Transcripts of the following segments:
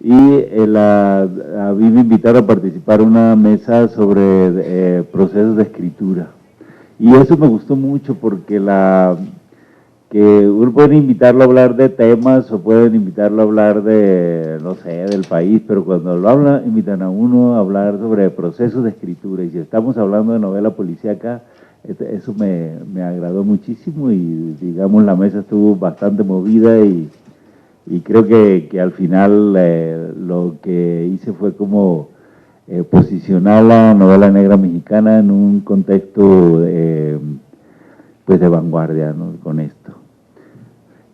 y a mí me invitaron a participar en una mesa sobre procesos de escritura. Y eso me gustó mucho porque que uno puede invitarlo a hablar de temas o pueden invitarlo a hablar de, no sé, del país, pero cuando lo hablan, invitan a uno a hablar sobre procesos de escritura. Y si estamos hablando de novela policíaca, eso me agradó muchísimo y, digamos, la mesa estuvo bastante movida y creo que al final lo que hice fue como posicionar la novela negra mexicana en un contexto pues de vanguardia, ¿no? Con esto.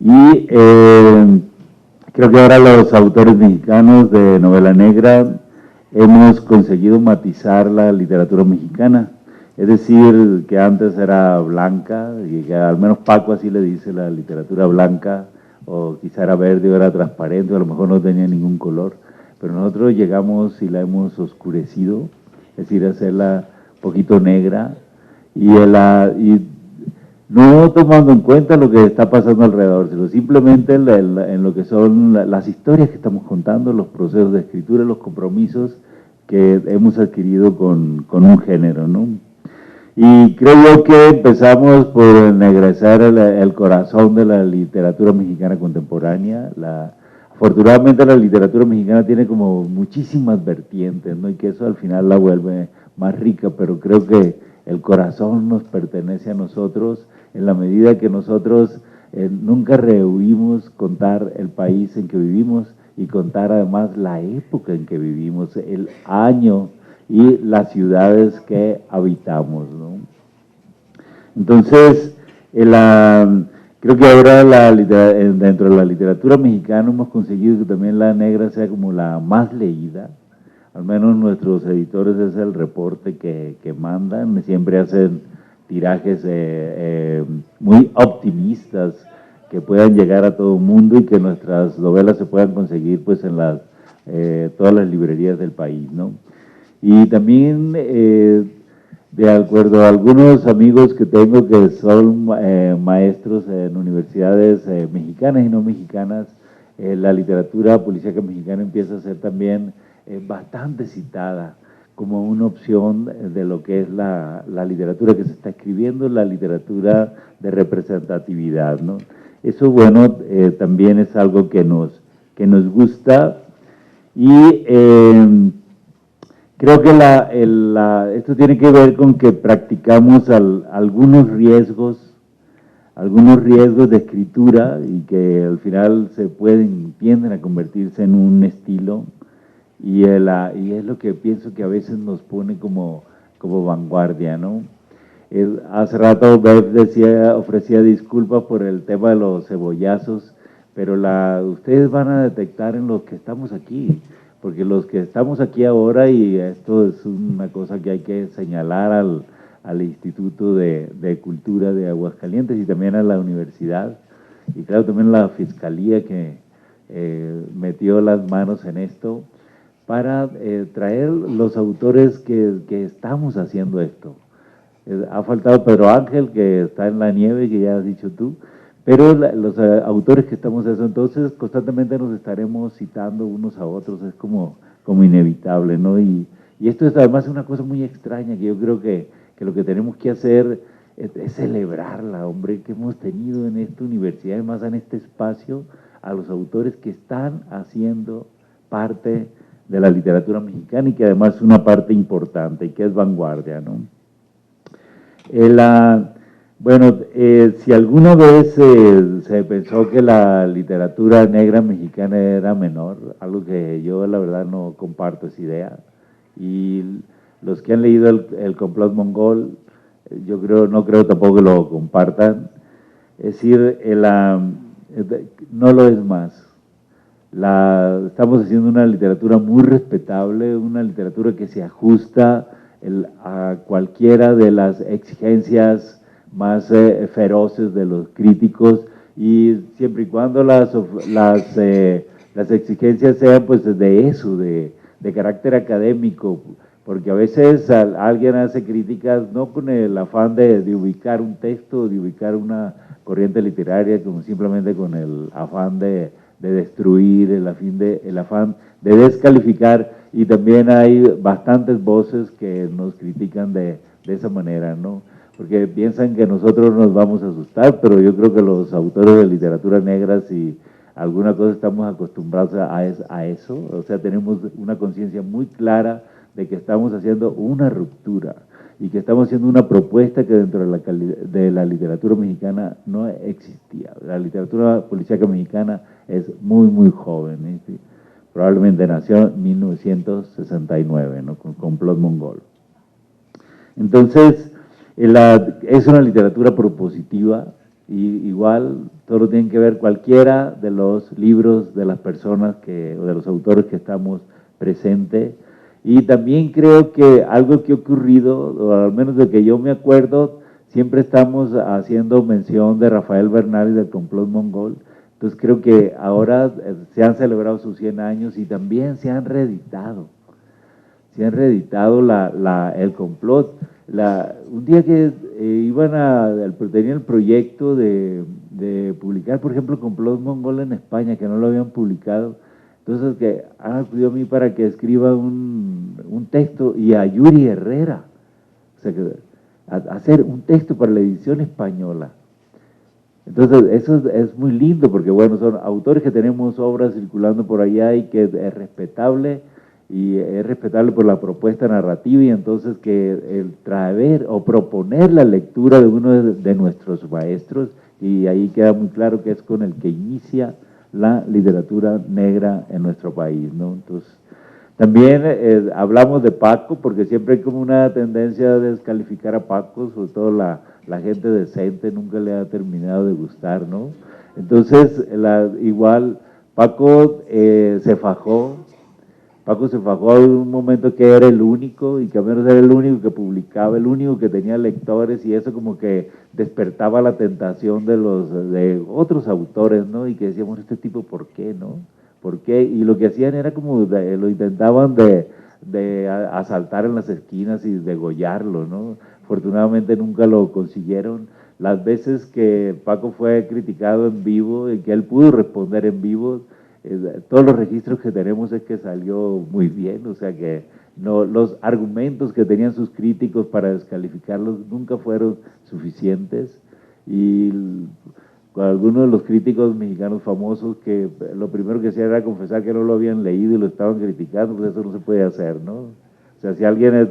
Y creo que ahora los autores mexicanos de novela negra hemos conseguido matizar la literatura mexicana. Es decir, que antes era blanca, y que al menos Paco así le dice la literatura blanca, o quizá era verde o era transparente, o a lo mejor no tenía ningún color. Pero nosotros llegamos y la hemos oscurecido, es decir, hacerla un poquito negra, y no tomando en cuenta lo que está pasando alrededor, sino simplemente en lo que son las historias que estamos contando, los procesos de escritura, los compromisos que hemos adquirido con un género, ¿no? Y creo yo que empezamos por ennegrecer el corazón de la literatura mexicana contemporánea. Afortunadamente la literatura mexicana tiene como muchísimas vertientes, ¿no? Y que eso al final la vuelve más rica, pero creo que el corazón nos pertenece a nosotros en la medida que nosotros nunca rehuimos contar el país en que vivimos y contar además la época en que vivimos, el año y las ciudades que habitamos, ¿no? Entonces, creo que ahora dentro de la literatura mexicana hemos conseguido que también la negra sea como la más leída. Al menos nuestros editores es el reporte que mandan, siempre hacen tirajes muy optimistas que puedan llegar a todo el mundo y que nuestras novelas se puedan conseguir pues en todas las librerías del país, ¿no? Y también, de acuerdo a algunos amigos que tengo que son maestros en universidades mexicanas y no mexicanas, la literatura policíaca mexicana empieza a ser también bastante citada como una opción de lo que es la literatura que se está escribiendo, la literatura de representatividad, ¿no? Eso, bueno, también es algo que nos gusta y creo que esto tiene que ver con que practicamos algunos riesgos de escritura y que al final tienden a convertirse en un estilo y es lo que pienso que a veces nos pone como vanguardia, ¿no? Hace rato Bev ofrecía disculpas por el tema de los cebollazos, pero ustedes van a detectar en los que estamos aquí, porque los que estamos aquí ahora, y esto es una cosa que hay que señalar al Instituto de Cultura de Aguascalientes y también a la universidad, y claro, también a la Fiscalía que metió las manos en esto, para traer los autores que estamos haciendo esto. Ha faltado Pedro Ángel, que está en la nieve, que ya has dicho tú, pero los autores que estamos haciendo, entonces constantemente nos estaremos citando unos a otros, es como inevitable, ¿no? Y esto es además una cosa muy extraña, que yo creo que lo que tenemos que hacer es celebrarla, hombre, que hemos tenido en esta universidad, además en este espacio, a los autores que están haciendo parte de la literatura mexicana y que además es una parte importante y que es vanguardia, ¿no? Bueno, si alguna vez se pensó que la literatura negra mexicana era menor, algo que yo la verdad no comparto esa idea, y los que han leído el complot mongol, no creo tampoco que lo compartan, es decir, no lo es más. Estamos haciendo una literatura muy respetable, una literatura que se ajusta a cualquiera de las exigencias más feroces de los críticos, y siempre y cuando las exigencias sean pues de eso, de carácter académico, porque a veces alguien hace críticas no con el afán de ubicar un texto, de ubicar una corriente literaria, como simplemente con el afán de destruir, el afán de descalificar, y también hay bastantes voces que nos critican de esa manera, ¿no? Porque piensan que nosotros nos vamos a asustar, pero yo creo que los autores de literatura negra, si alguna cosa estamos acostumbrados a eso, o sea, tenemos una conciencia muy clara de que estamos haciendo una ruptura y que estamos haciendo una propuesta que dentro de la literatura mexicana no existía. La literatura policíaca mexicana es muy, muy joven, ¿sí? Probablemente nació en 1969, ¿no? Con Complot Mongol. Entonces, es una literatura propositiva, y igual todo tiene que ver cualquiera de los libros de las personas o de los autores que estamos presentes. Y también creo que algo que ha ocurrido, o al menos de que yo me acuerdo, siempre estamos haciendo mención de Rafael Bernal y del Complot Mongol. Entonces creo que ahora se han celebrado sus 100 años y también se han reeditado. El complot. Un día que tenían el proyecto de publicar, por ejemplo, Complot Mongol en España, que no lo habían publicado. Entonces que han acudido a mí para que escriba un texto, y a Yuri Herrera, o sea, hacer un texto para la edición española. Entonces eso es muy lindo, porque bueno, son autores que tenemos obras circulando por allá y que es respetable por la propuesta narrativa, y entonces que el traer o proponer la lectura de uno de nuestros maestros, y ahí queda muy claro que es con el que inicia la literatura negra en nuestro país, ¿no? Entonces, también hablamos de Paco, porque siempre hay como una tendencia a descalificar a Paco, sobre todo la gente decente nunca le ha terminado de gustar, ¿no? Entonces, igual Paco se fajó en un momento que era el único, y que al menos era el único que publicaba, el único que tenía lectores, y eso como que despertaba la tentación de otros autores, ¿no? Y que decíamos, este tipo, ¿por qué, no? ¿Por qué? Y lo que hacían era como, lo intentaban de asaltar en las esquinas y degollarlo, ¿no? Afortunadamente nunca lo consiguieron. Las veces que Paco fue criticado en vivo, y que él pudo responder en vivo, todos los registros que tenemos es que salió muy bien, o sea que no, los argumentos que tenían sus críticos para descalificarlos nunca fueron suficientes, y con algunos de los críticos mexicanos famosos que lo primero que hacían era confesar que no lo habían leído y lo estaban criticando, pues eso no se puede hacer, ¿no? O sea, si alguien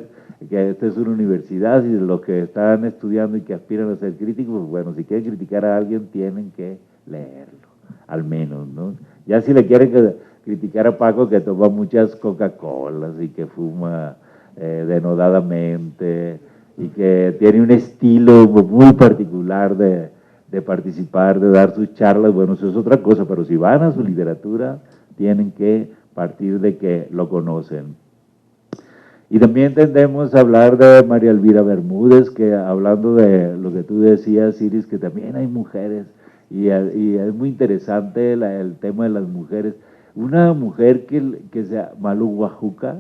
que esta es una universidad, y los que están estudiando y que aspiran a ser críticos, pues bueno, si quieren criticar a alguien tienen que leerlo, al menos, ¿no? Ya si le quieren criticar a Paco, que toma muchas Coca-Colas y que fuma denodadamente, y que tiene un estilo muy particular de participar, de dar sus charlas, bueno, eso es otra cosa, pero si van a su literatura, tienen que partir de que lo conocen. Y también tendemos a hablar de María Elvira Bermúdez, que hablando de lo que tú decías, Iris, que también hay mujeres, y es muy interesante el tema de las mujeres. Una mujer que se llama Malu Guajuca,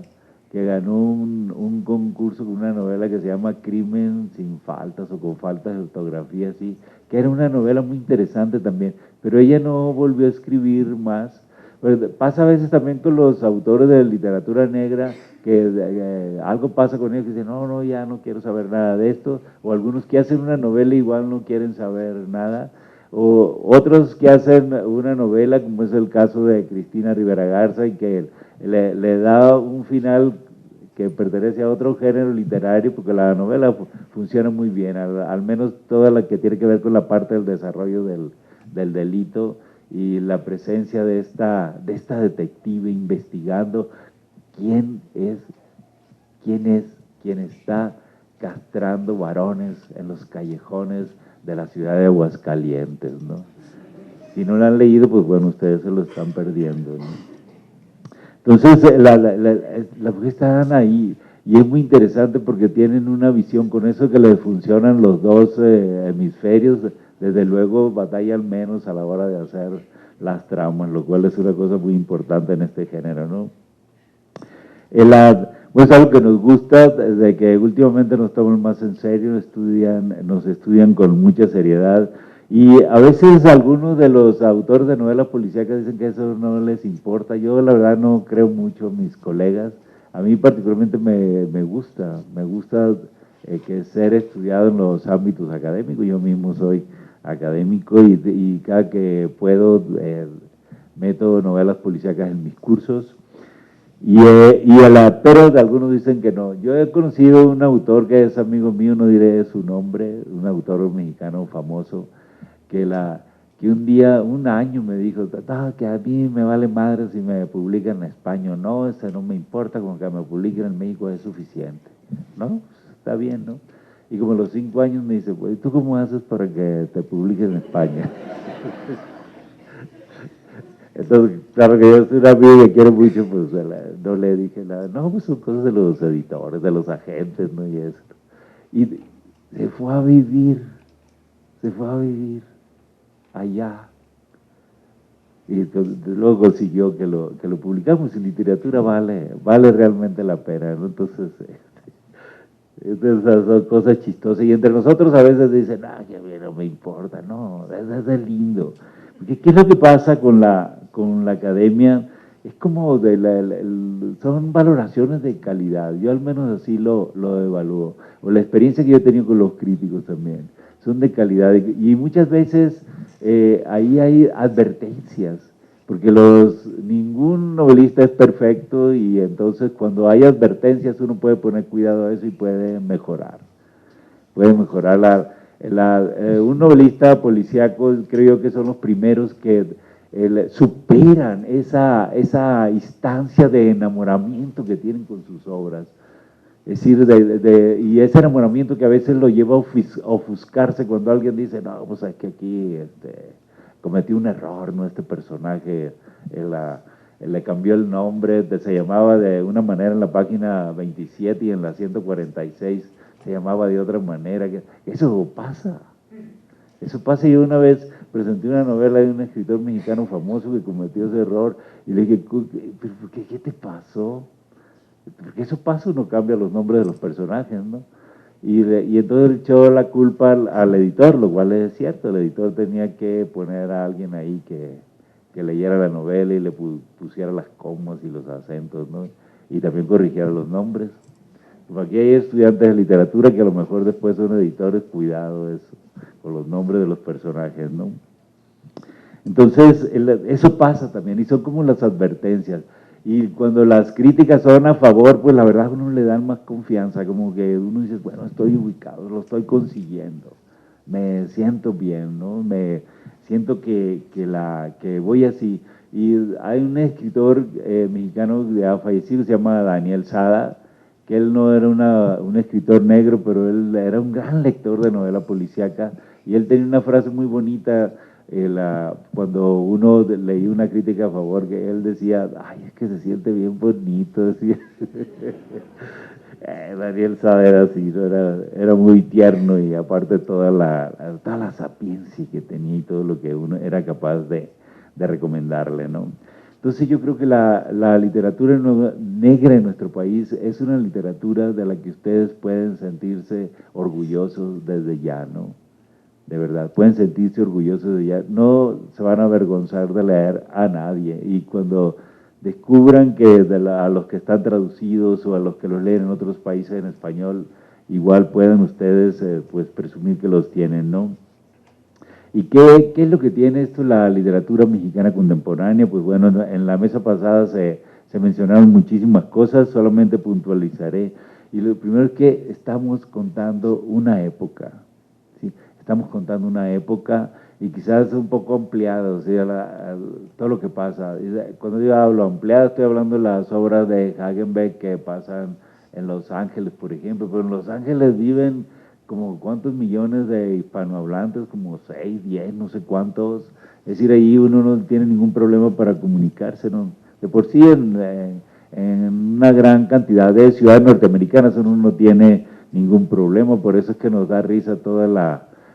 que ganó un concurso con una novela que se llama Crimen sin faltas, o con faltas de ortografía, así, que era una novela muy interesante también, pero ella no volvió a escribir más. Pero pasa a veces también con los autores de literatura negra, que algo pasa con ellos, que dicen, no, ya no quiero saber nada de esto, o algunos que hacen una novela igual no quieren saber nada, o otros que hacen una novela, como es el caso de Cristina Rivera Garza, y que le da un final que pertenece a otro género literario, porque la novela funciona muy bien, al menos toda la que tiene que ver con la parte del desarrollo del delito, y la presencia de esta detective investigando quién está castrando varones en los callejones de la ciudad de Aguascalientes, ¿no? Si no lo han leído, pues bueno, ustedes se lo están perdiendo, ¿no? Entonces, las mujeres están ahí, y es muy interesante porque tienen una visión, con eso que les funcionan los dos hemisferios, desde luego batallan menos a la hora de hacer las tramas, lo cual es una cosa muy importante en este género, ¿no? Pues algo que nos gusta, de que últimamente nos toman más en serio, nos estudian con mucha seriedad, Y a veces algunos de los autores de novelas policíacas dicen que eso no les importa. Yo la verdad no creo mucho en mis colegas. A mí particularmente me gusta que ser estudiado en los ámbitos académicos. Yo mismo soy académico y cada que puedo meto novelas policíacas en mis cursos. Pero algunos dicen que no. Yo he conocido un autor que es amigo mío, no diré su nombre, un autor mexicano famoso, que un año me dijo, que a mí me vale madre si me publican en español, no, ese no me importa, con que me publiquen en México es suficiente, ¿no? Está bien, ¿no? Y como a los 5 años me dice, pues, ¿tú cómo haces para que te publiquen en España? Entonces, claro que yo soy un amigo que quiero mucho, pues no le dije nada, no, pues son cosas de los editores, de los agentes, ¿no? Y eso. Y se fue a vivir, se fue a vivir allá. Y luego consiguió que lo publicamos. En literatura vale realmente la pena, ¿no? Entonces, esas son cosas chistosas. Y entre nosotros a veces dicen, que a mí no me importa. No, es lindo. Porque ¿qué es lo que pasa con la academia? Es como son valoraciones de calidad. Yo al menos así lo evalúo. O la experiencia que yo he tenido con los críticos también. Son de calidad. Y muchas veces ahí hay advertencias. Porque ningún novelista es perfecto y entonces cuando hay advertencias uno puede poner cuidado a eso y puede mejorar. Puede mejorar un novelista policíaco, creo yo que son los primeros que superan esa instancia de enamoramiento que tienen con sus obras. Es decir, y ese enamoramiento que a veces lo lleva a ofuscarse cuando alguien dice, no, pues es que aquí cometí un error, ¿no? Este personaje le cambió el nombre, se llamaba de una manera en la página 27 y en la 146 se llamaba de otra manera. Eso pasa. Eso pasa. Yo una vez presenté una novela de un escritor mexicano famoso que cometió ese error y le dije, ¿qué te pasó? Porque eso pasa, uno cambia los nombres de los personajes, ¿no? Y entonces echó la culpa al editor, lo cual es cierto, el editor tenía que poner a alguien ahí que leyera la novela y le pusiera las comas y los acentos, ¿no? Y también corrigiera los nombres. Como aquí hay estudiantes de literatura que a lo mejor después son editores, cuidado eso, con los nombres de los personajes, ¿no? Entonces, eso pasa también, y son como las advertencias. Y cuando las críticas son a favor, pues la verdad a uno le dan más confianza, como que uno dice, bueno, estoy ubicado, lo estoy consiguiendo, me siento bien, ¿no? Me siento que voy así. Y hay un escritor mexicano que ha fallecido, se llama Daniel Sada, que él no era un escritor negro, pero él era un gran lector de novela policíaca, y él tenía una frase muy bonita, cuando uno leía una crítica a favor, que él decía, ay, es que se siente bien bonito, decía. Daniel Sada era así, ¿no? Era muy tierno y aparte toda la sapiencia que tenía y todo lo que uno era capaz de recomendarle, ¿no? Entonces yo creo que la literatura negra en nuestro país es una literatura de la que ustedes pueden sentirse orgullosos desde ya, ¿no? De verdad, pueden sentirse orgullosos de ella, no se van a avergonzar de leer a nadie, y cuando descubran que a los que están traducidos o a los que los leen en otros países en español, igual pueden ustedes pues presumir que los tienen, ¿no? ¿Y qué es lo que tiene esto la literatura mexicana contemporánea? Pues bueno, en la mesa pasada se mencionaron muchísimas cosas, solamente puntualizaré. Y lo primero es que estamos contando una época, ¿sí? Estamos contando una época y quizás un poco ampliada, o sea, todo lo que pasa. Cuando yo hablo ampliada, estoy hablando de las obras de Hagenbeck que pasan en Los Ángeles, por ejemplo, pero en Los Ángeles viven como cuántos millones de hispanohablantes, como 6, 10, no sé cuántos. Es decir, ahí uno no tiene ningún problema para comunicarse, ¿no? De por sí en una gran cantidad de ciudades norteamericanas uno no tiene ningún problema, por eso es que nos da risa toda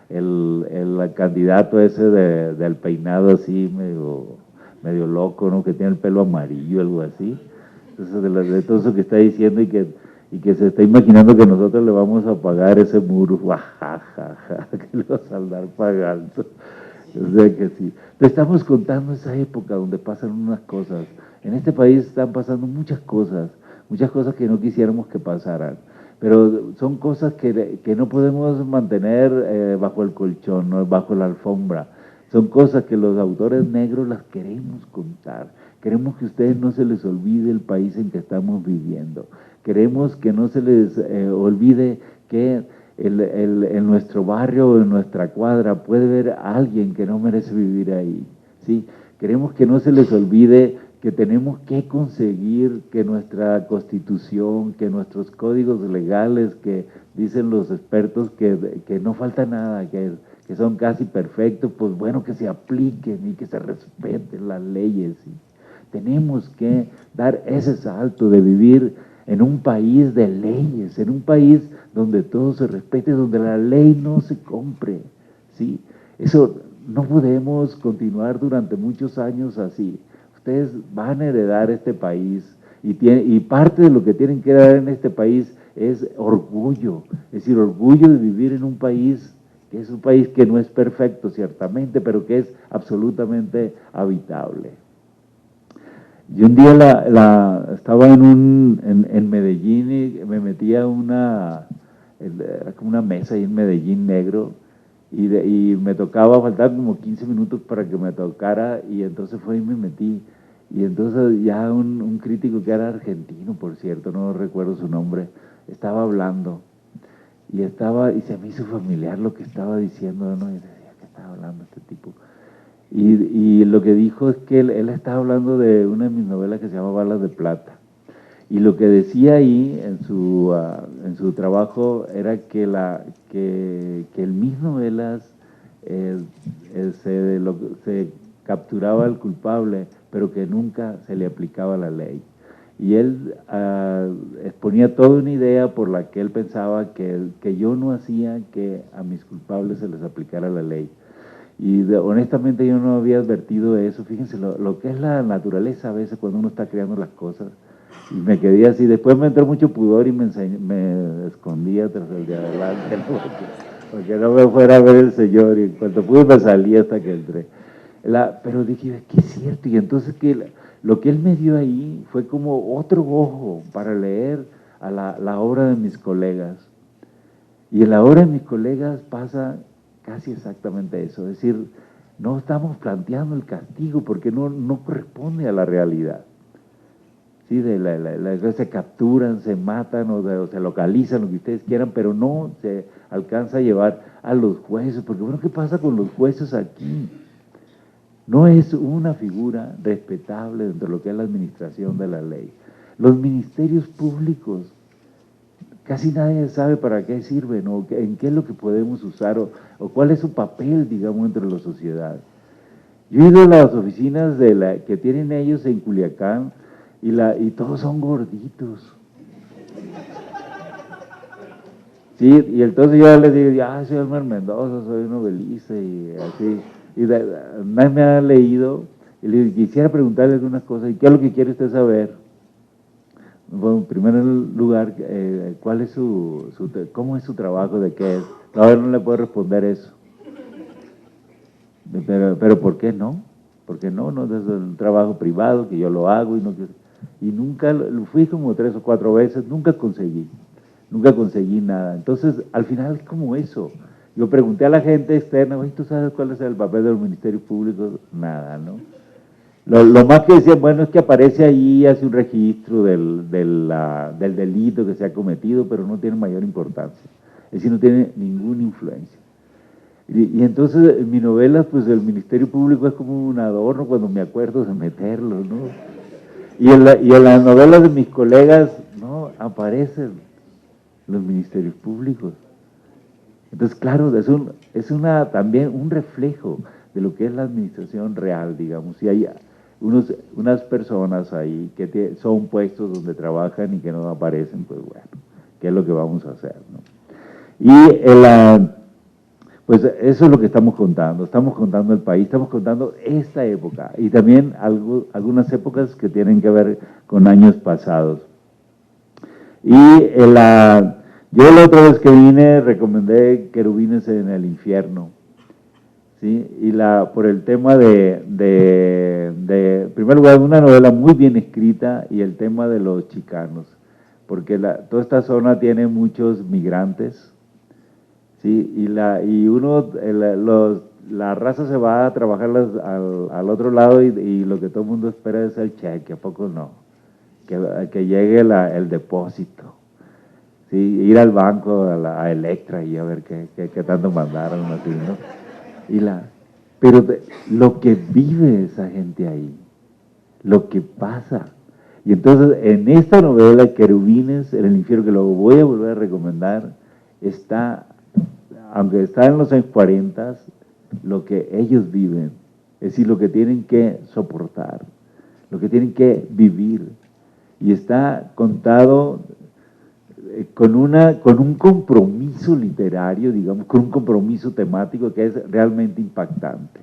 el candidato ese del peinado así medio loco, ¿no? Que tiene el pelo amarillo, algo así. Entonces, de todo eso que está diciendo y que se está imaginando que nosotros le vamos a pagar ese muro, jajaja, que le vas a andar pagando. O sea que sí. Pero estamos contando esa época donde pasan unas cosas. En este país están pasando muchas cosas que no quisiéramos que pasaran. Pero son cosas que no podemos mantener bajo el colchón, ¿no? Bajo la alfombra. Son cosas que los autores negros las queremos contar. Queremos que a ustedes no se les olvide el país en que estamos viviendo. Queremos que no se les olvide que en nuestro barrio o en nuestra cuadra puede haber alguien que no merece vivir ahí, ¿sí? Queremos que no se les olvide que tenemos que conseguir que nuestra constitución, que nuestros códigos legales, que dicen los expertos que no falta nada, que son casi perfectos, pues bueno, que se apliquen y que se respeten las leyes, ¿sí? Tenemos que dar ese salto de vivir en un país de leyes, en un país donde todo se respete, donde la ley no se compre, ¿sí? Eso no podemos continuar durante muchos años así. Ustedes van a heredar este país y parte de lo que tienen que dar en este país es orgullo, es decir, orgullo de vivir en un país que es un país que no es perfecto, ciertamente, pero que es absolutamente habitable. Yo un día estaba en Medellín y me metí a una mesa ahí en Medellín negro y me tocaba, faltar como 15 minutos para que me tocara y entonces fue y me metí. Y entonces ya un crítico que era argentino, por cierto, no recuerdo su nombre, estaba hablando y se me hizo familiar lo que estaba diciendo, ¿no? Y decía, ¿qué estaba hablando este tipo? Y lo que dijo es que él estaba hablando de una de mis novelas que se llama Balas de Plata. Y lo que decía ahí en su trabajo era que en mis novelas se capturaba al culpable, pero que nunca se le aplicaba la ley. Y él exponía toda una idea por la que él pensaba que yo no hacía que a mis culpables se les aplicara la ley. Y honestamente yo no había advertido eso. Fíjense lo que es la naturaleza a veces cuando uno está creando las cosas. Y me quedé así. Después me entró mucho pudor y me escondía tras el de adelante, ¿no? Porque no me fuera a ver el Señor. Y en cuanto pude me salí hasta que entré. Pero dije, ¿qué es cierto? Y entonces lo que él me dio ahí fue como otro ojo para leer a la obra de mis colegas. Y en la obra de mis colegas pasa casi exactamente eso, es decir, no estamos planteando el castigo porque no corresponde a la realidad. ¿Sí? Se capturan, se matan o se localizan, lo que ustedes quieran, pero no se alcanza a llevar a los jueces, porque bueno, ¿qué pasa con los jueces aquí? No es una figura respetable dentro de lo que es la administración de la ley. Los ministerios públicos, casi nadie sabe para qué sirven o en qué es lo que podemos usar o cuál es su papel, digamos, entre la sociedad. Yo he ido a las oficinas que tienen ellos en Culiacán y todos son gorditos. Sí, y entonces yo les digo, soy Elmer Mendoza, soy novelista y así. Y nadie me ha leído y le quisiera preguntarle algunas cosas. ¿Y qué es lo que quiere usted saber? Bueno, en primer lugar, ¿cuál es cómo es su trabajo? ¿De qué es? A ver, no le puedo responder eso. Pero ¿por qué no? ¿Por qué no? No es un trabajo privado que yo lo hago y nunca, fui como 3 o 4 veces, nunca conseguí nada. Entonces, al final es como eso. Yo pregunté a la gente externa, ¿tú sabes cuál es el papel de los ministerios públicos? Nada, ¿no? Lo más que decían, bueno, es que aparece ahí, hace un registro del delito que se ha cometido, pero no tiene mayor importancia. Es decir, no tiene ninguna influencia. Y entonces en mi novela, pues el Ministerio Público es como un adorno cuando me acuerdo de meterlo, ¿no? Y en las novelas de mis colegas, no, aparecen los ministerios públicos. Entonces, claro, es también un reflejo de lo que es la administración real, digamos. Y hay unas personas ahí que son puestos donde trabajan y que no aparecen, pues bueno, ¿qué es lo que vamos a hacer, no? Y pues eso es lo que estamos contando el país, estamos contando esta época y también algunas épocas que tienen que ver con años pasados. Y yo la otra vez que vine recomendé Querubines en el Infierno. ¿sí? Por el tema en primer lugar, una novela muy bien escrita y el tema de los chicanos, porque toda esta zona tiene muchos migrantes, ¿sí? La raza se va a trabajar al otro lado y lo que todo el mundo espera es el cheque, ¿a poco no? Que llegue el depósito. Sí, ir al banco, a Electra y a ver qué tanto mandaron, así, ¿no? Pero lo que vive esa gente ahí, lo que pasa. Y entonces en esta novela, Querubines en el infierno, que lo voy a volver a recomendar, está, aunque está en los años 40, lo que ellos viven, es decir, lo que tienen que soportar, lo que tienen que vivir. Y está contado con un compromiso literario, digamos, con un compromiso temático que es realmente impactante.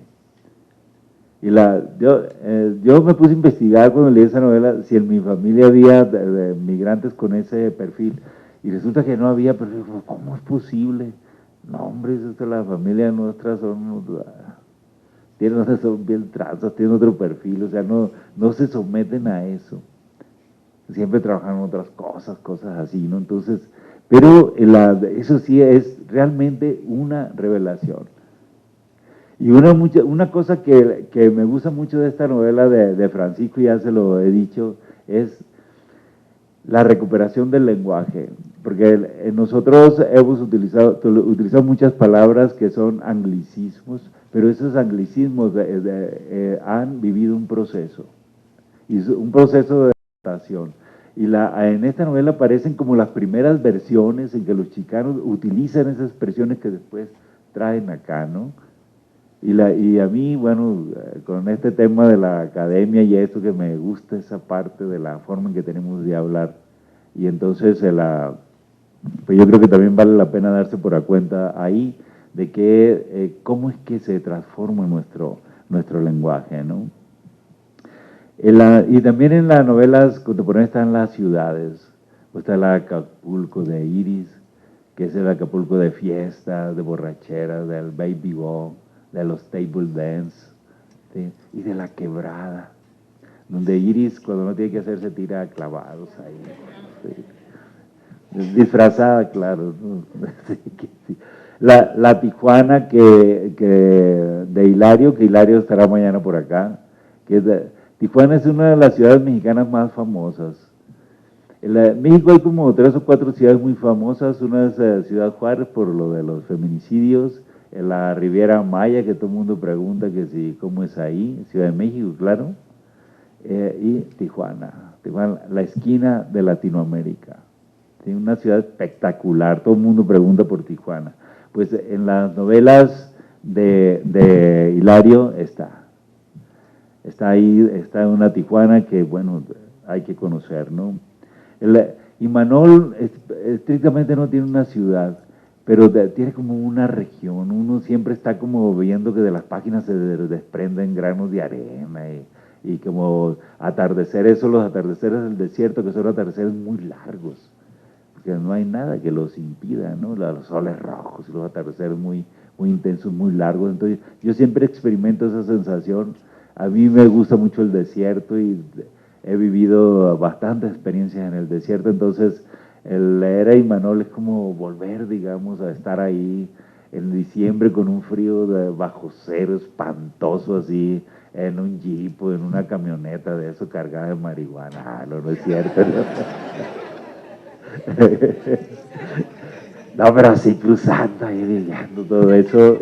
Yo me puse a investigar cuando leí esa novela si en mi familia había migrantes con ese perfil, y resulta que no había, pero ¿cómo es posible? No, hombre, la familia nuestra son bien trazas, tienen otro perfil, o sea, no se someten a eso. Siempre trabajan en otras cosas así, ¿no? Entonces, pero eso sí es realmente una revelación. Y una cosa que me gusta mucho de esta novela de Francisco, ya se lo he dicho, es la recuperación del lenguaje, porque nosotros hemos utilizado muchas palabras que son anglicismos, pero esos anglicismos han vivido un proceso, y un proceso de adaptación. En esta novela aparecen como las primeras versiones en que los chicanos utilizan esas expresiones que después traen acá, ¿no? Y a mí, bueno, con este tema de la academia y esto, que me gusta esa parte de la forma en que tenemos de hablar. Y entonces, pues yo creo que también vale la pena darse por a cuenta ahí de cómo es que se transforma nuestro lenguaje, ¿no? Y también en las novelas contemporáneas están las ciudades. Está el Acapulco de Iris, que es el Acapulco de fiestas, de borracheras, del baby ball, de los table dance, ¿sí? Y de la quebrada, donde Iris, cuando no tiene que hacer, se tira clavados ahí, ¿sí? Disfrazada, claro, ¿no? Sí. La Tijuana de Hilario, que Hilario estará mañana por acá, Tijuana es una de las ciudades mexicanas más famosas. En México hay como 3 o 4 ciudades muy famosas. Una es Ciudad Juárez por lo de los feminicidios, en la Riviera Maya, que todo el mundo pregunta que si cómo es ahí, Ciudad de México, claro, y Tijuana, la esquina de Latinoamérica. ¿Sí? Una ciudad espectacular, todo el mundo pregunta por Tijuana. Pues en las novelas de Hilario está ahí, está una Tijuana que, bueno, hay que conocer, ¿no? Imanol estrictamente no tiene una ciudad, pero tiene como una región. Uno siempre está como viendo que de las páginas se desprenden granos de arena y como atardeceres, los atardeceres del desierto, que son atardeceres muy largos, porque no hay nada que los impida, ¿no? Los soles rojos y los atardeceres muy, muy intensos, muy largos. Entonces, yo siempre experimento esa sensación. A mí me gusta mucho el desierto y he vivido bastantes experiencias en el desierto, entonces el leer a Imanol es como volver, digamos, a estar ahí en diciembre con un frío bajo cero espantoso, así, en un jeep o en una camioneta de eso cargada de marihuana. No es cierto, ¿no? No, pero así cruzando ahí, viviendo todo eso,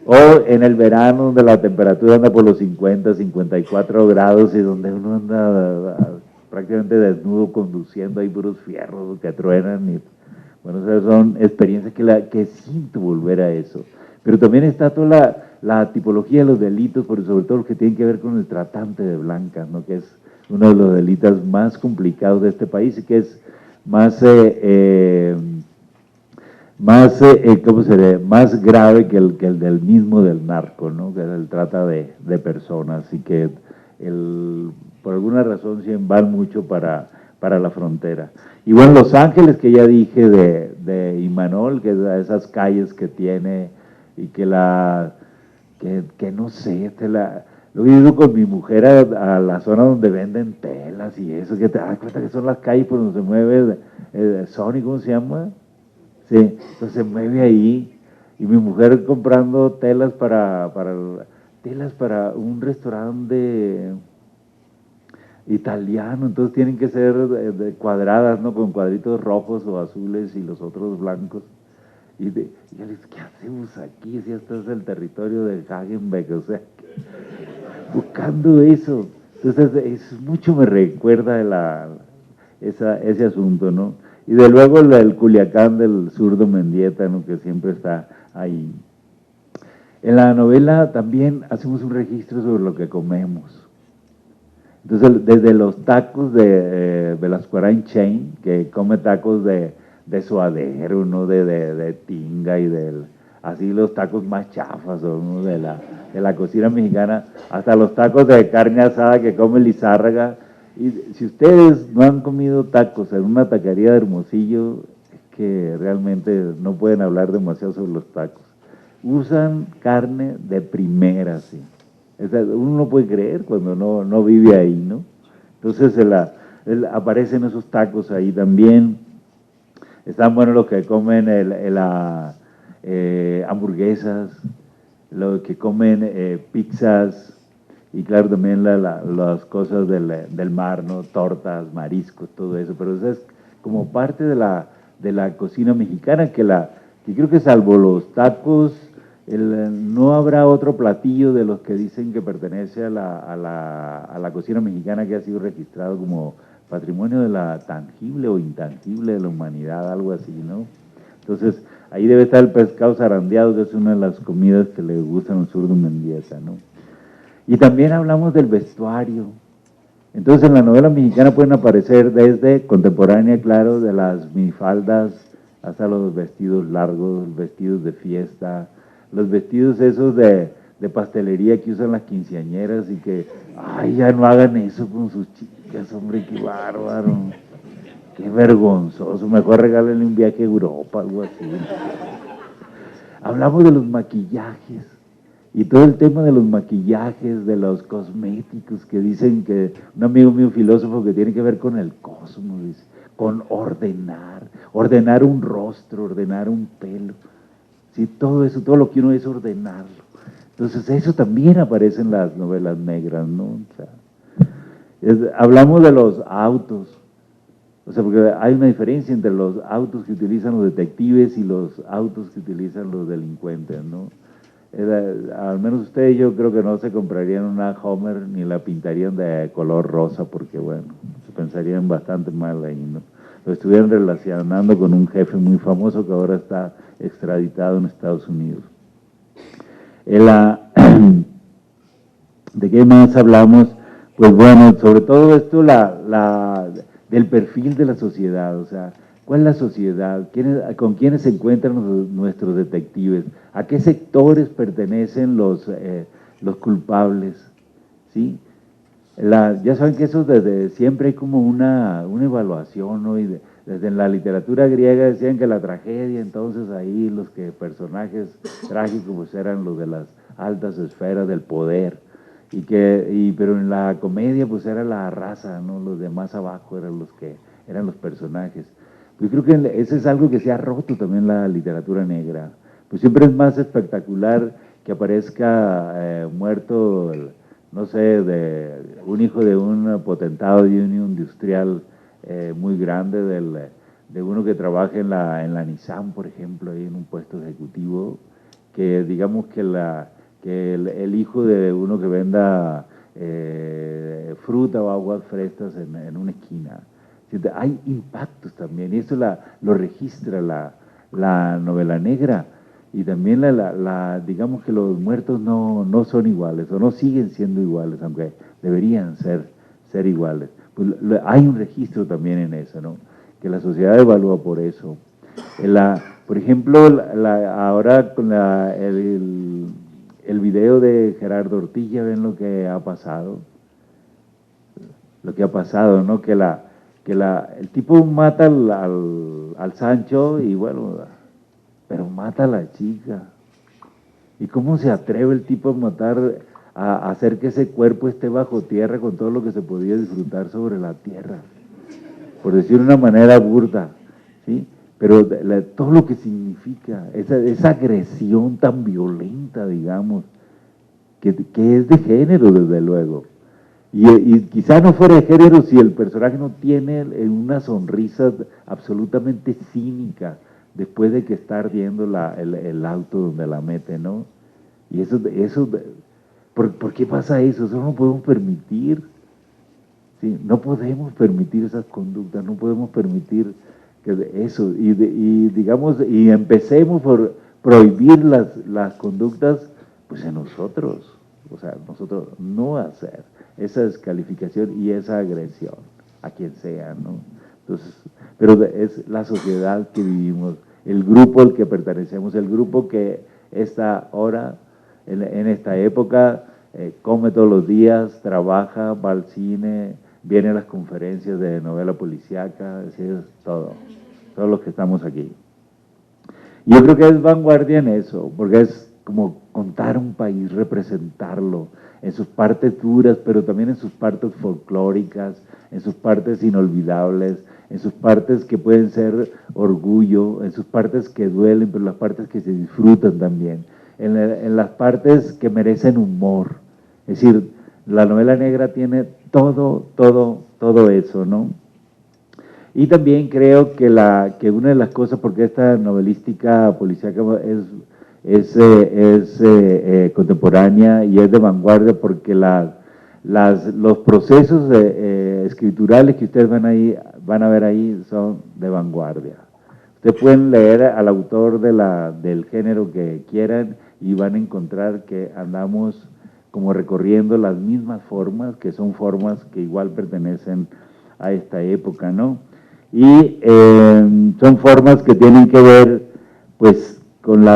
o en el verano donde la temperatura anda por los 50, 54 grados y donde uno anda prácticamente desnudo conduciendo ahí puros fierros que truenan. Bueno, o sea, son experiencias que siento volver a eso. Pero también está toda la tipología de los delitos, sobre todo los que tienen que ver con el tratante de blancas, ¿no? Que es uno de los delitos más complicados de este país y que es más grave que el del mismo del narco, ¿no? Que es el trata de personas, y que por alguna razón sí van mucho para la frontera. Y bueno, Los Ángeles, que ya dije de Imanol, que es esas calles que tiene y que no sé, lo he ido con mi mujer a la zona donde venden telas y eso, que te das cuenta que son las calles por donde se mueve Sony, ¿cómo se llama? Sí, entonces se mueve ahí, y mi mujer comprando telas telas para un restaurante italiano, entonces tienen que ser cuadradas, ¿no? Con cuadritos rojos o azules y los otros blancos. Y yo les digo, ¿qué hacemos aquí? Si esto es el territorio de Hagenbeck, o sea, buscando eso. Entonces, eso mucho me recuerda ese asunto, ¿no? Y de luego el Culiacán del zurdo Mendieta, ¿no? Que siempre está ahí. En la novela también hacemos un registro sobre lo que comemos. Entonces, desde los tacos de Velasco Arain Chain, que come tacos de suadero, ¿no? De tinga y así los tacos más chafas, ¿no? De la cocina mexicana, hasta los tacos de carne asada que come Lizárraga. Y si ustedes no han comido tacos en una taquería de Hermosillo, es que realmente no pueden hablar demasiado sobre los tacos. Usan carne de primera, sí. Uno no puede creer cuando no vive ahí, ¿no? Entonces aparecen esos tacos ahí también. Están buenos los que comen hamburguesas, los que comen pizzas, y claro, también las cosas del mar, ¿no? Tortas, mariscos, todo eso. Pero eso es como parte de la cocina mexicana que creo que salvo los tacos, no habrá otro platillo de los que dicen que pertenece a la cocina mexicana que ha sido registrado como patrimonio de la tangible o intangible de la humanidad, algo así, ¿no? Entonces, ahí debe estar el pescado zarandeado, que es una de las comidas que le gustan al zurdo Mendieta, ¿no? Y también hablamos del vestuario. Entonces, en la novela mexicana pueden aparecer desde contemporánea, claro, de las minifaldas hasta los vestidos largos, vestidos de fiesta, los vestidos esos de pastelería que usan las quinceañeras y que, ay, ya no hagan eso con sus chicas, hombre, qué bárbaro, qué vergonzoso, mejor regálenle un viaje a Europa, algo así. Hablamos de los maquillajes y todo el tema de los maquillajes, de los cosméticos, que dicen que, un amigo mío filósofo, que tiene que ver con el cosmos, dice, con ordenar un rostro, ordenar un pelo. Sí, todo eso, todo lo que uno es ordenarlo. Entonces eso también aparece en las novelas negras, ¿no? O sea, hablamos de los autos, o sea, porque hay una diferencia entre los autos que utilizan los detectives y los autos que utilizan los delincuentes, ¿no? Al menos ustedes, yo creo que no se comprarían una Hummer ni la pintarían de color rosa, porque bueno, se pensarían bastante mal ahí, ¿no? Lo estuvieran relacionando con un jefe muy famoso que ahora está extraditado en Estados Unidos. ¿De qué más hablamos? Pues bueno, sobre todo esto del perfil de la sociedad, o sea, ¿cuál es la sociedad? ¿Con quiénes se encuentran nuestros detectives? ¿A qué sectores pertenecen los culpables? ¿Sí? Ya saben que eso desde siempre hay como una evaluación, ¿no? Y desde la literatura griega decían que la tragedia, entonces ahí los personajes trágicos pues eran los de las altas esferas del poder, pero en la comedia pues era la raza, ¿no? Los de más abajo eran los personajes. Yo creo que eso es algo que se ha roto también la literatura negra. Pues siempre es más espectacular que aparezca muerto, no sé, de un hijo de un potentado de un industrial muy grande, de uno que trabaja en la Nissan, por ejemplo, ahí en un puesto ejecutivo, que digamos que el hijo de uno que venda fruta o aguas frescas en una esquina. Hay impactos también, y eso lo registra la novela negra. Y también digamos que los muertos no son iguales, o no siguen siendo iguales, aunque deberían ser iguales. Pues hay un registro también en eso, ¿no? Que la sociedad evalúa por eso. Por ejemplo, ahora con el video de Gerardo Ortiz, ven lo que ha pasado. Lo que ha pasado, ¿no? El tipo mata al Sancho y bueno, pero mata a la chica. ¿Y cómo se atreve el tipo a matar, a hacer que ese cuerpo esté bajo tierra con todo lo que se podía disfrutar sobre la tierra? Por decir de una manera burda, ¿sí? Pero todo lo que significa, esa agresión tan violenta, digamos, que es de género, desde luego. Y quizá no fuera de género si el personaje no tiene una sonrisa absolutamente cínica después de que está ardiendo el auto donde la mete, ¿no? Y ¿por qué pasa eso? Eso no lo podemos permitir. ¿Sí? No podemos permitir esas conductas, no podemos permitir que eso, digamos, y empecemos por prohibir las conductas, pues en nosotros, o sea, nosotros no hacer esa descalificación y esa agresión a quien sea, ¿no? Entonces, pero es la sociedad que vivimos, el grupo al que pertenecemos, el grupo que está ahora, en esta época, come todos los días, trabaja, va al cine, viene a las conferencias de novela policíaca, es decir, todos los que estamos aquí. Yo creo que es vanguardia en eso, porque es como contar un país, representarlo, en sus partes duras, pero también en sus partes folclóricas, en sus partes inolvidables, en sus partes que pueden ser orgullo, en sus partes que duelen, pero las partes que se disfrutan también, en las partes que merecen humor. Es decir, la novela negra tiene todo eso, ¿no? Y también creo que una de las cosas, porque esta novelística policíaca es contemporánea y es de vanguardia, porque los procesos escriturales que ustedes van a ver ahí son de vanguardia. Ustedes pueden leer al autor del género que quieran y van a encontrar que andamos como recorriendo las mismas formas, que son formas que igual pertenecen a esta época, ¿no? Y son formas que tienen que ver, pues, con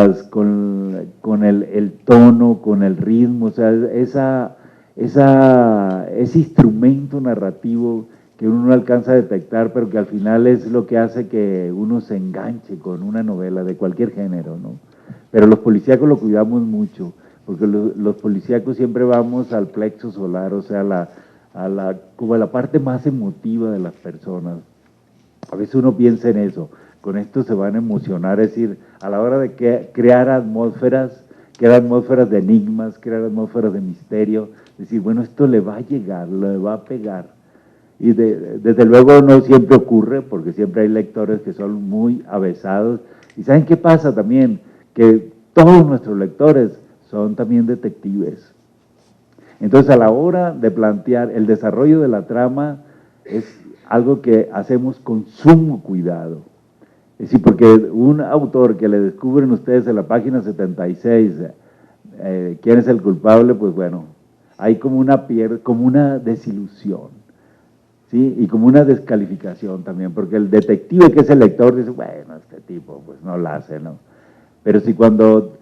el tono, con el ritmo, o sea, ese instrumento narrativo que uno no alcanza a detectar, pero que al final es lo que hace que uno se enganche con una novela de cualquier género, ¿no? Pero los policíacos lo cuidamos mucho, porque los policíacos siempre vamos al plexo solar, o sea, como a la parte más emotiva de las personas. A veces uno piensa en eso, con esto se van a emocionar, es decir, a la hora de crear atmósferas de enigmas, crear atmósferas de misterio, decir, bueno, esto le va a llegar, le va a pegar. Y desde luego no siempre ocurre, porque siempre hay lectores que son muy avesados. ¿Y saben qué pasa también? Que todos nuestros lectores son también detectives. Entonces, a la hora de plantear el desarrollo de la trama, es algo que hacemos con sumo cuidado. Es decir, porque un autor que le descubren ustedes en la página 76, quién es el culpable, pues bueno, hay como una desilusión, ¿sí? Y como una descalificación también, porque el detective que es el lector dice, bueno, este tipo pues no la hace, ¿no? Pero si cuando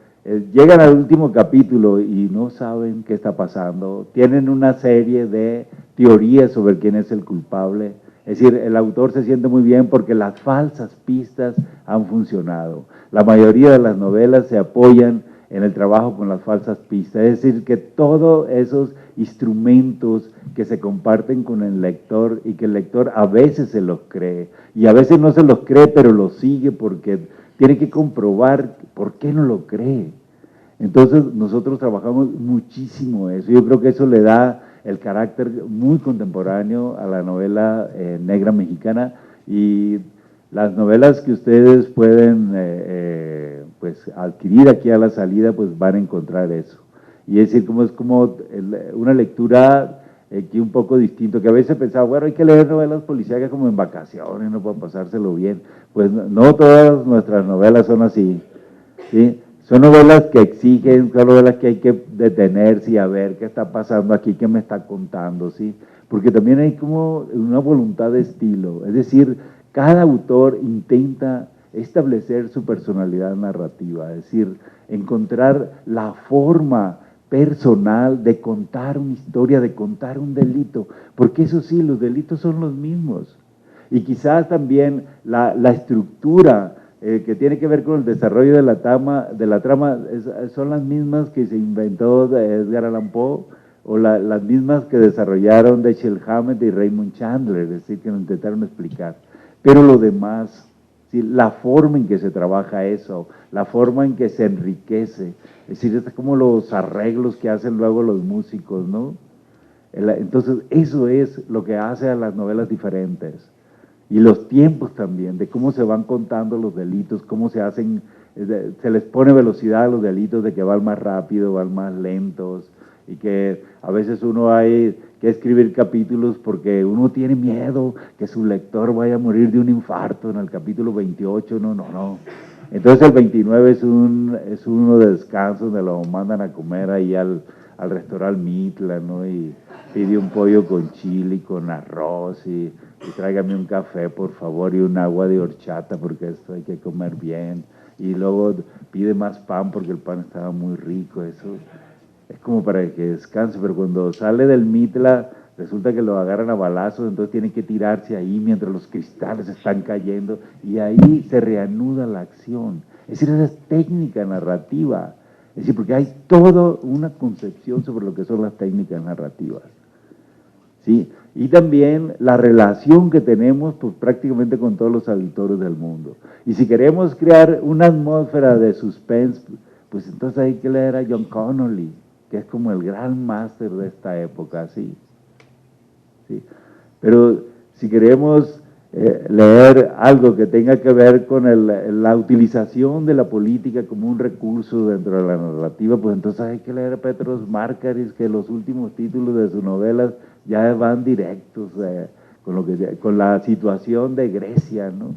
llegan al último capítulo y no saben qué está pasando, tienen una serie de teorías sobre quién es el culpable. Es decir, el autor se siente muy bien porque las falsas pistas han funcionado. La mayoría de las novelas se apoyan en el trabajo con las falsas pistas. Es decir, que todos esos instrumentos que se comparten con el lector y que el lector a veces se los cree y a veces no se los cree, pero los sigue porque tiene que comprobar por qué no lo cree. Entonces nosotros trabajamos muchísimo eso. Yo creo que eso le da el carácter muy contemporáneo a la novela negra mexicana, y las novelas que ustedes pueden pues adquirir aquí a la salida, pues van a encontrar eso. Y es decir, es como una lectura aquí un poco distinto, que a veces pensaba, bueno, hay que leer novelas policíacas como en vacaciones, no para pasárselo bien. Pues no todas nuestras novelas son así, ¿sí? Son novelas que exigen, son novelas que hay que detenerse y a ver qué está pasando aquí, qué me está contando, ¿sí? Porque también hay como una voluntad de estilo, es decir, cada autor intenta establecer su personalidad narrativa, es decir, encontrar la forma personal de contar una historia, de contar un delito, porque eso sí, los delitos son los mismos. Y quizás también la estructura que tiene que ver con el desarrollo de la trama, son las mismas que se inventó de Edgar Allan Poe, o las mismas que desarrollaron Dashiell Hammett y Raymond Chandler, es decir, que nos intentaron explicar. Pero lo demás, ¿sí? La forma en que se trabaja eso, la forma en que se enriquece, es decir, es como los arreglos que hacen luego los músicos, ¿no? Entonces, eso es lo que hace a las novelas diferentes. Y los tiempos también, de cómo se van contando los delitos, cómo se hacen, se les pone velocidad a los delitos, de que van más rápido, van más lentos, y que a veces uno hay que escribir capítulos porque uno tiene miedo que su lector vaya a morir de un infarto en el capítulo 28, no. Entonces el 29 es uno de descanso, donde lo mandan a comer ahí al restaurante Mitla, ¿no? Y pide un pollo con chile, con arroz, y tráigame un café, por favor, y un agua de horchata, porque esto hay que comer bien. Y luego pide más pan, porque el pan estaba muy rico, eso es como para que descanse, pero cuando sale del Mitla, resulta que lo agarran a balazos, entonces tiene que tirarse ahí mientras los cristales están cayendo, y ahí se reanuda la acción. Es decir, esa es técnica narrativa. Es decir, porque hay toda una concepción sobre lo que son las técnicas narrativas. ¿Sí? Y también la relación que tenemos pues, prácticamente con todos los auditores del mundo. Y si queremos crear una atmósfera de suspense, pues entonces hay que leer a John Connolly, que es como el gran máster de esta época, ¿sí? ¿Sí? Pero si queremos leer algo que tenga que ver con la utilización de la política como un recurso dentro de la narrativa, pues entonces hay que leer a Petros Márkaris, que los últimos títulos de sus novelas ya van directos con la situación de Grecia, ¿no?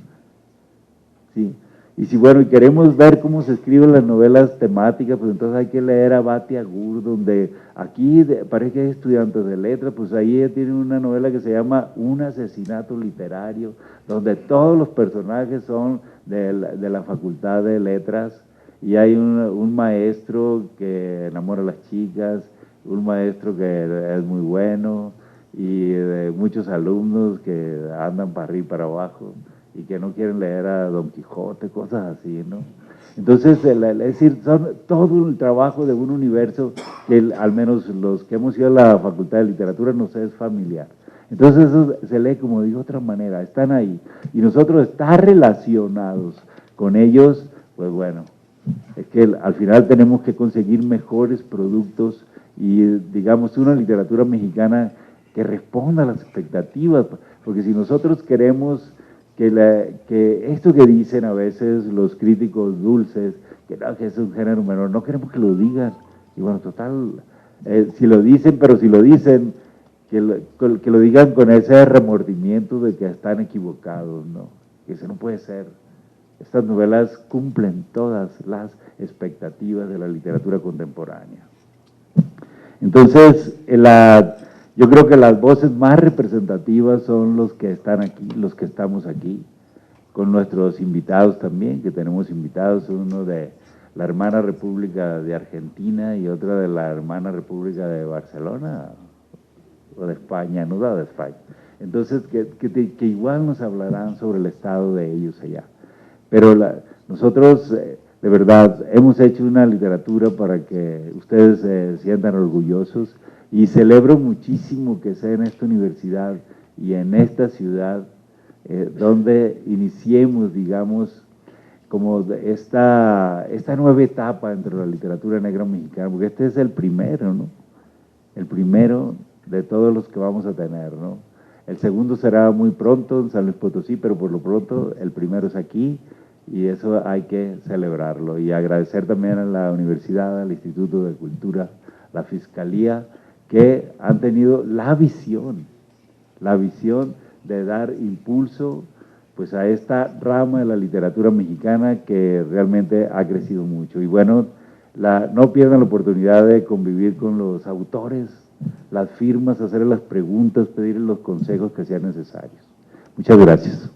Sí. Y si, bueno, y queremos ver cómo se escriben las novelas temáticas, pues entonces hay que leer a Bati Agur, donde aquí parece que hay estudiantes de letras, pues ahí ella tiene una novela que se llama Un asesinato literario, donde todos los personajes son de la Facultad de Letras, y hay un maestro que enamora a las chicas, un maestro que es muy bueno, y muchos alumnos que andan para arriba y para abajo, y que no quieren leer a Don Quijote, cosas así, ¿no? Entonces, es decir, son todo el trabajo de un universo que al menos los que hemos ido a la Facultad de Literatura nos es familiar. Entonces eso se lee como de otra manera, están ahí. Y nosotros estar relacionados con ellos, pues bueno, es que al final tenemos que conseguir mejores productos y digamos una literatura mexicana que responda a las expectativas, porque si nosotros queremos que esto que dicen a veces los críticos dulces, que no, que es un género menor, no queremos que lo digan. Y bueno, total, si lo dicen, pero si lo dicen, que lo digan con ese remordimiento de que están equivocados, ¿no? Que eso no puede ser. Estas novelas cumplen todas las expectativas de la literatura contemporánea. Entonces, yo creo que las voces más representativas son los que están aquí, los que estamos aquí, con nuestros invitados también, que tenemos invitados, uno de la hermana República de Argentina y otra de la hermana República de Barcelona, o de España, no de España. Entonces, que igual nos hablarán sobre el estado de ellos allá. Pero nosotros, de verdad, hemos hecho una literatura para que ustedes se sientan orgullosos, y celebro muchísimo que sea en esta universidad y en esta ciudad donde iniciemos, digamos, como esta nueva etapa entre la literatura negra mexicana, porque este es el primero, ¿no? El primero de todos los que vamos a tener, ¿no? El segundo será muy pronto en San Luis Potosí, pero por lo pronto el primero es aquí, y eso hay que celebrarlo. Y agradecer también a la universidad, al Instituto de Cultura, la Fiscalía, que han tenido la visión de dar impulso pues a esta rama de la literatura mexicana que realmente ha crecido mucho. Y bueno, no pierdan la oportunidad de convivir con los autores, las firmas, hacerles las preguntas, pedirles los consejos que sean necesarios. Muchas gracias.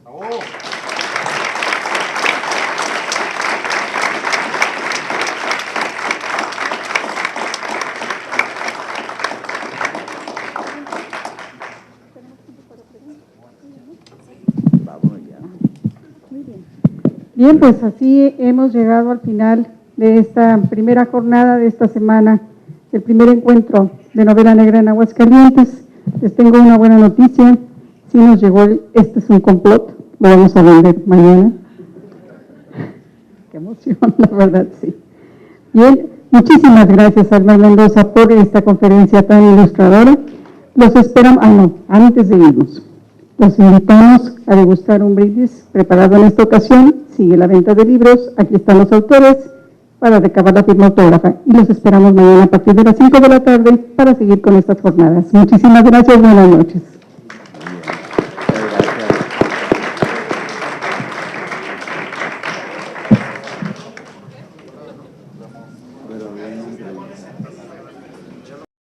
Bien, pues así hemos llegado al final de esta primera jornada de esta semana, el primer encuentro de novela negra en Aguascalientes. Les tengo una buena noticia, sí nos llegó, este es un complot, lo vamos a vender mañana. Qué emoción, la verdad, sí. Bien, muchísimas gracias, Alma Mendoza, por esta conferencia tan ilustradora. Los esperamos, antes de irnos, los invitamos a degustar un brindis preparado en esta ocasión. Sigue la venta de libros, aquí están los autores para recabar la firma autógrafa y los esperamos mañana a partir de las 5 de la tarde para seguir con estas jornadas. Muchísimas gracias, buenas noches.